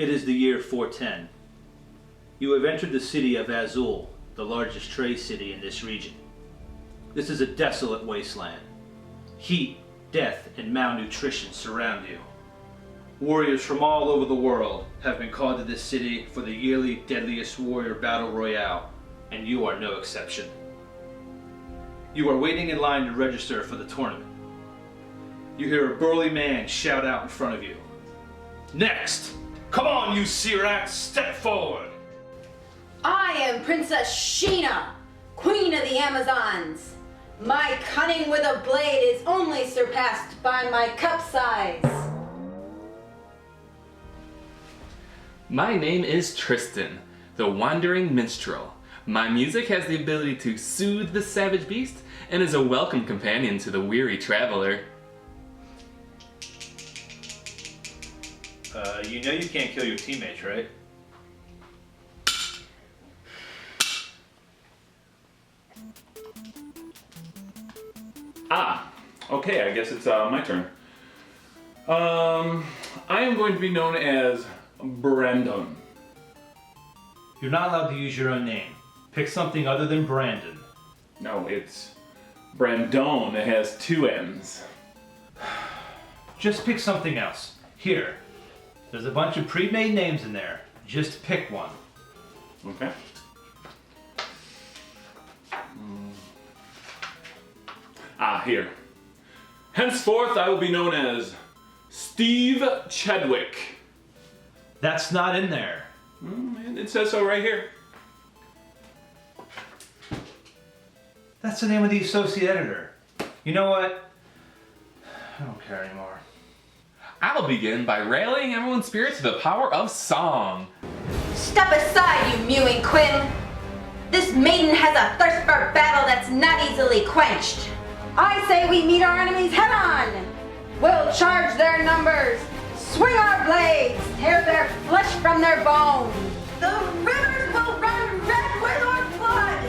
It is the year 410. You have entered the city of Azul, the largest trade city in this region. This is a desolate wasteland. Heat, death, and malnutrition surround you. Warriors from all over the world have been called to this city for the yearly Deadliest Warrior Battle Royale, and you are no exception. You are waiting in line to register for the tournament. You hear a burly man shout out in front of you. Next! Come on, you Sirac, step forward! I am Princess Sheena, Queen of the Amazons. My cunning with a blade is only surpassed by my cup size. My name is Tristan, the Wandering Minstrel. My music has the ability to soothe the savage beast and is a welcome companion to the weary traveler. You know you can't kill your teammates, right? Okay, I guess it's my turn. I am going to be known as Brandon. You're not allowed to use your own name. Pick something other than Brandon. No, it's Brandon. It has two N's. Just pick something else. Here. There's a bunch of pre-made names in there. Just pick one. Okay. Here. Henceforth, I will be known as Steve Chadwick. That's not in there. It says so right here. That's the name of the associate editor. You know what? I don't care anymore. I'll begin by rallying everyone's spirit to the power of song. Step aside, you mewing Quinn. This maiden has a thirst for battle that's not easily quenched. I say we meet our enemies head on. We'll charge their numbers, swing our blades, tear their flesh from their bones. The rivers will run red with our blood.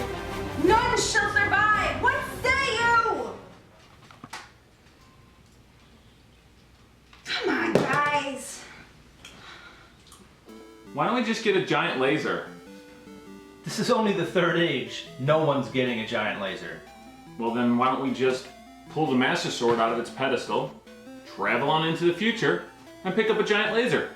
None shall survive. What say you? Come on, guys. Why don't we just get a giant laser? This is only the third age. No one's getting a giant laser. Well then, why don't we just pull the Master Sword out of its pedestal, travel on into the future, and pick up a giant laser?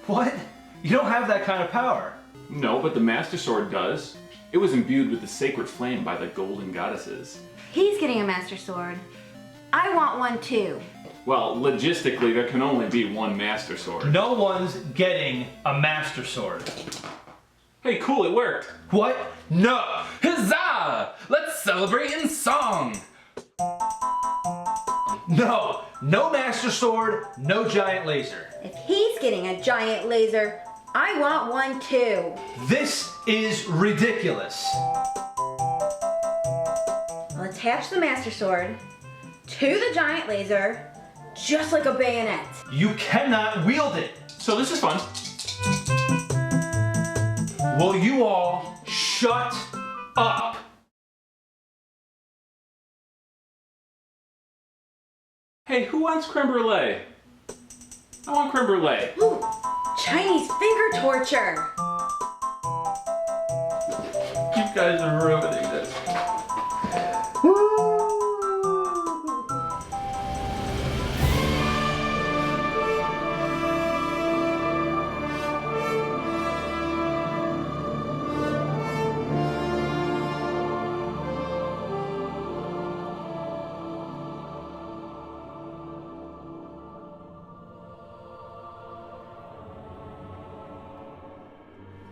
What? You don't have that kind of power. No, but the Master Sword does. It was imbued with the sacred flame by the golden goddesses. He's getting a Master Sword. I want one too. Well, logistically, there can only be one Master Sword. No one's getting a Master Sword. Hey, cool, it worked. What? No! Huzzah! Let's celebrate in song! No! No Master Sword, no giant laser. If he's getting a giant laser, I want one too. This is ridiculous. I'll attach the Master Sword to the giant laser, just like a bayonet. You cannot wield it. So this is fun. Will you all shut up? Hey, who wants creme brulee? I want creme brulee. Ooh, Chinese finger torture. You guys are ruining this.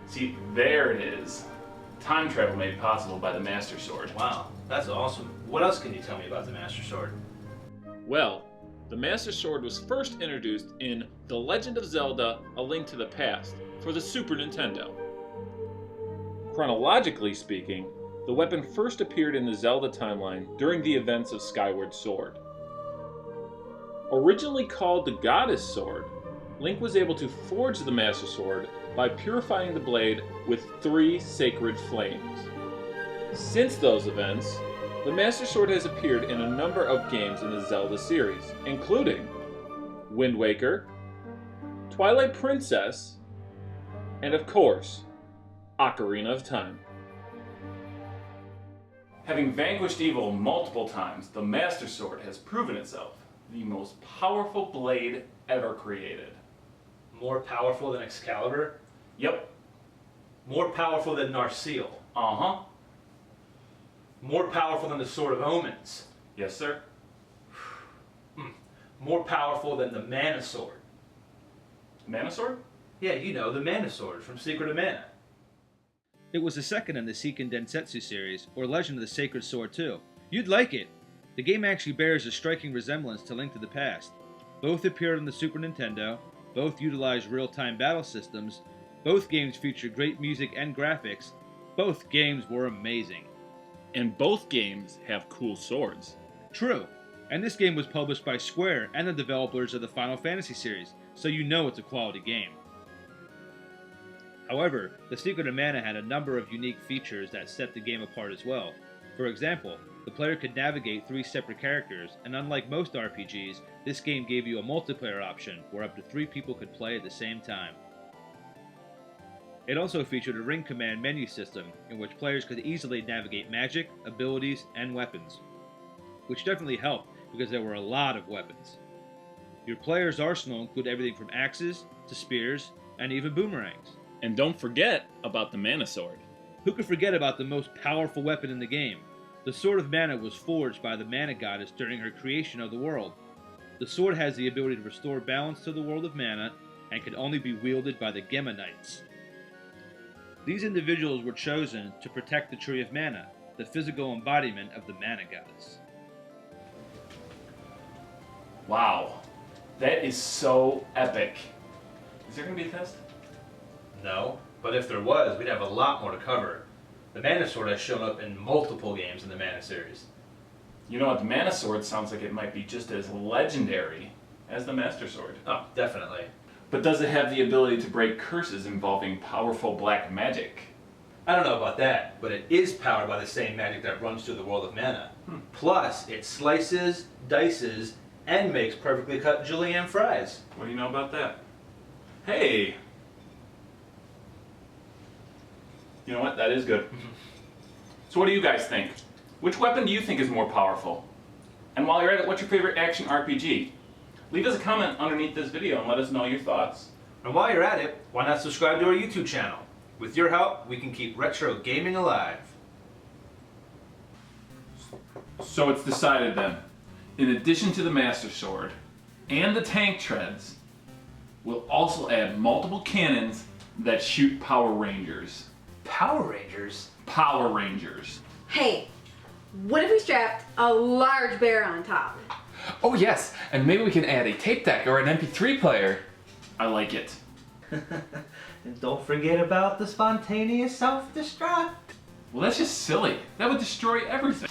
See, there it is. Time travel made possible by the Master Sword. Wow, that's awesome. What else can you tell me about the Master Sword? Well, the Master Sword was first introduced in The Legend of Zelda: A Link to the Past for the Super Nintendo. Chronologically speaking, the weapon first appeared in the Zelda timeline during the events of Skyward Sword. Originally called the Goddess Sword, Link was able to forge the Master Sword by purifying the blade with 3 sacred flames. Since those events, the Master Sword has appeared in a number of games in the Zelda series, including Wind Waker, Twilight Princess, and of course, Ocarina of Time. Having vanquished evil multiple times, the Master Sword has proven itself the most powerful blade ever created. More powerful than Excalibur? Yep. More powerful than Narsil? Uh-huh. More powerful than the Sword of Omens? Yes, sir. More powerful than the Mana Sword? Mana Sword? Yeah, you know, the Mana Sword from Secret of Mana. It was the second in the Seiken Densetsu series, or Legend of the Sacred Sword 2. You'd like it! The game actually bears a striking resemblance to Link to the Past. Both appeared on the Super Nintendo, both utilized real-time battle systems, both games featured great music and graphics, both games were amazing. And both games have cool swords. True, and this game was published by Square and the developers of the Final Fantasy series, so you know it's a quality game. However, the Secret of Mana had a number of unique features that set the game apart as well. For example, the player could navigate 3 separate characters, and unlike most RPGs, this game gave you a multiplayer option where up to 3 people could play at the same time. It also featured a ring command menu system in which players could easily navigate magic, abilities, and weapons, which definitely helped because there were a lot of weapons. Your player's arsenal included everything from axes to spears and even boomerangs. And don't forget about the Mana Sword. Who could forget about the most powerful weapon in the game? The Sword of Mana was forged by the Mana Goddess during her creation of the world. The sword has the ability to restore balance to the world of mana and can only be wielded by the Gemma Knights. These individuals were chosen to protect the Tree of Mana, the physical embodiment of the Mana Goddess. Wow. That is so epic. Is there going to be a test? No, but if there was, we'd have a lot more to cover. The Mana Sword has shown up in multiple games in the Mana series. You know what? The Mana Sword sounds like it might be just as legendary as the Master Sword. Oh, definitely. But does it have the ability to break curses involving powerful black magic? I don't know about that, but it is powered by the same magic that runs through the world of mana. Plus, it slices, dices, and makes perfectly cut julienne fries. What do you know about that? Hey! You know what? That is good. So what do you guys think? Which weapon do you think is more powerful? And while you're at it, what's your favorite action RPG? Leave us a comment underneath this video and let us know your thoughts. And while you're at it, why not subscribe to our YouTube channel? With your help, we can keep retro gaming alive. So it's decided then. In addition to the Master Sword and the tank treads, we'll also add multiple cannons that shoot Power Rangers. Power Rangers? Power Rangers. Hey, what if we strapped a large bear on top? Oh yes, and maybe we can add a tape deck or an MP3 player. I like it. And don't forget about the spontaneous self-destruct. Well, that's just silly. That would destroy everything.